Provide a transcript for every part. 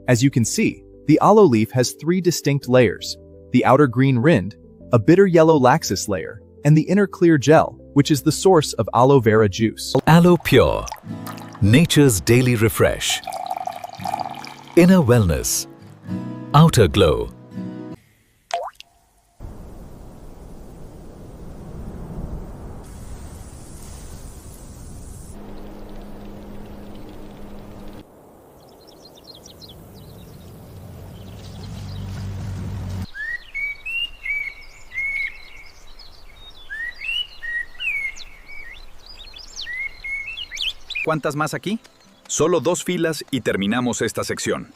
As you can see, the aloe leaf has three distinct layers: the outer green rind, a bitter yellow laxus layer, and the inner clear gel, which is the source of aloe vera juice. Aloe Pure, nature's daily refresh. Inner wellness, outer glow. ¿Cuántas más aquí? Solo 2 filas y terminamos esta sección.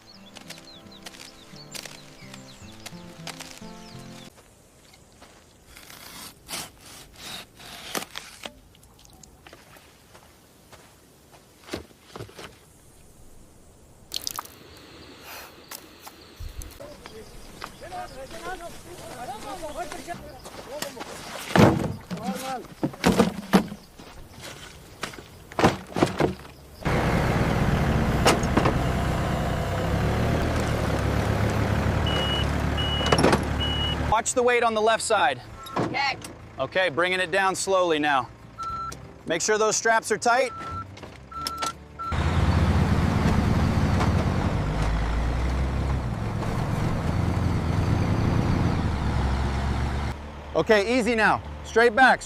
Watch the weight on the left side. Okay. Okay, bringing it down slowly now. Make sure those straps are tight. Okay, easy now. Straight back,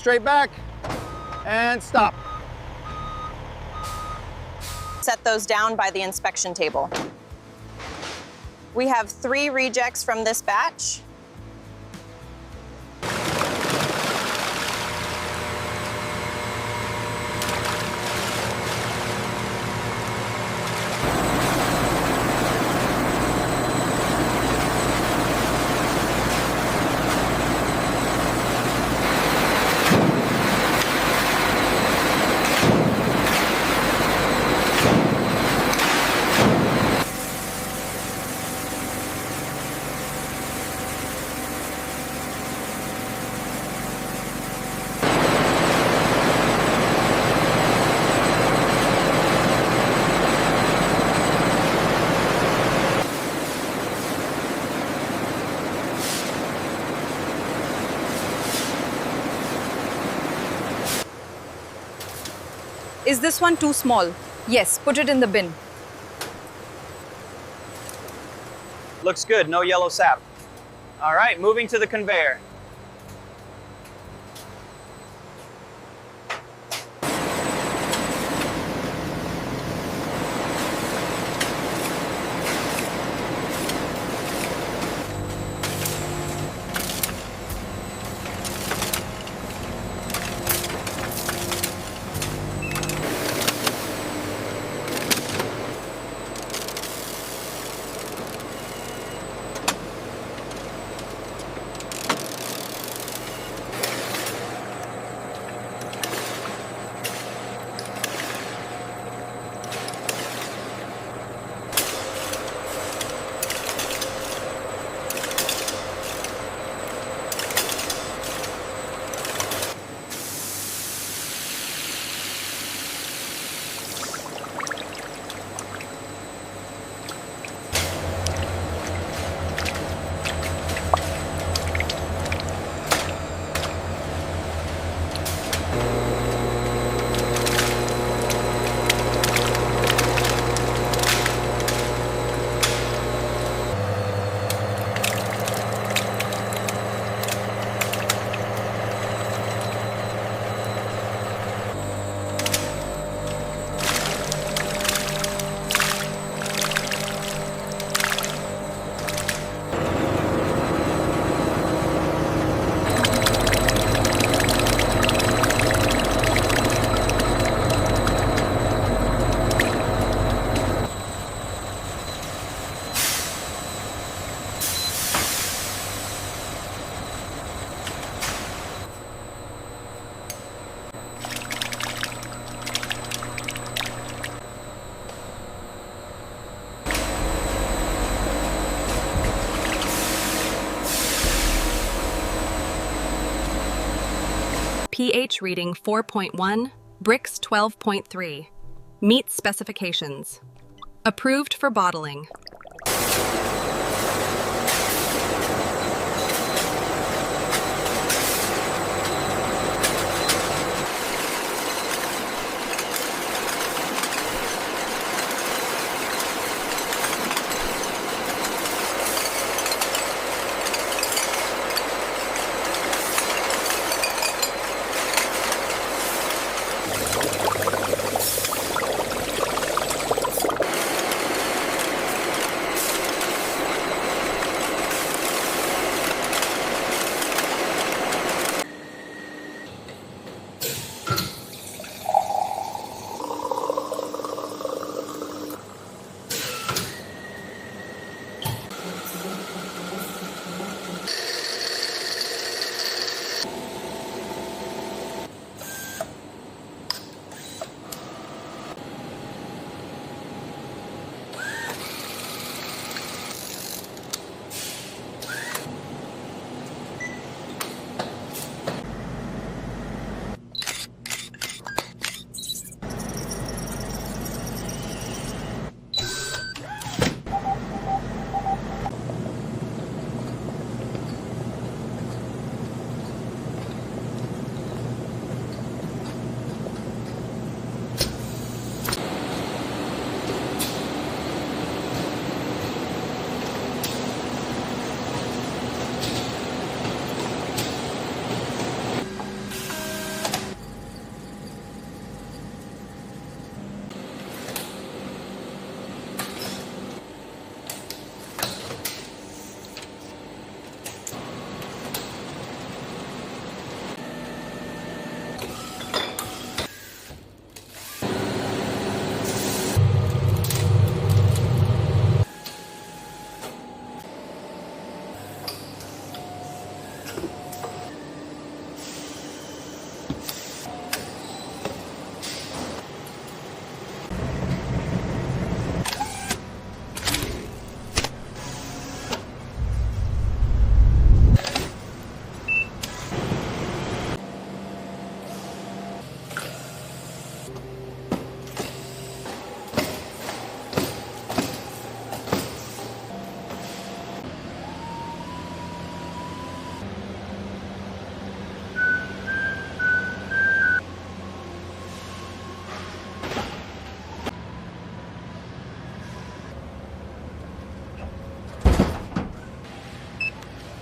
and stop. Set those down by the inspection table. We have 3 rejects from this batch. Is this one too small? Yes, put it in the bin. Looks good, no yellow sap. All right, moving to the conveyor. pH reading 4.1, Brix 12.3. Meet specifications. Approved for bottling.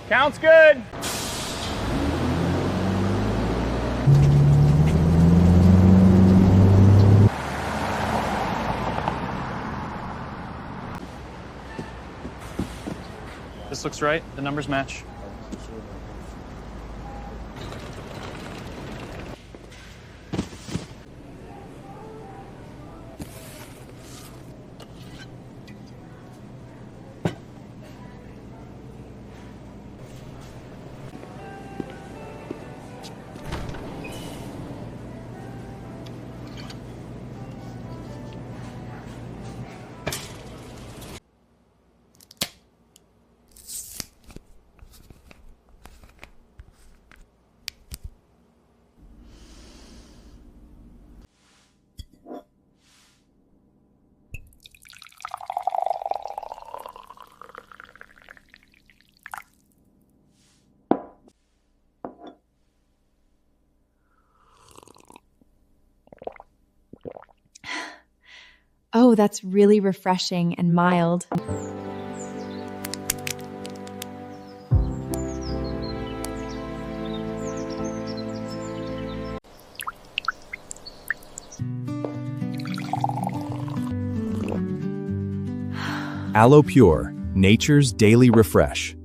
Count's good. This looks right. The numbers match. Oh, that's really refreshing and mild. Aloe Pure, nature's daily refresh.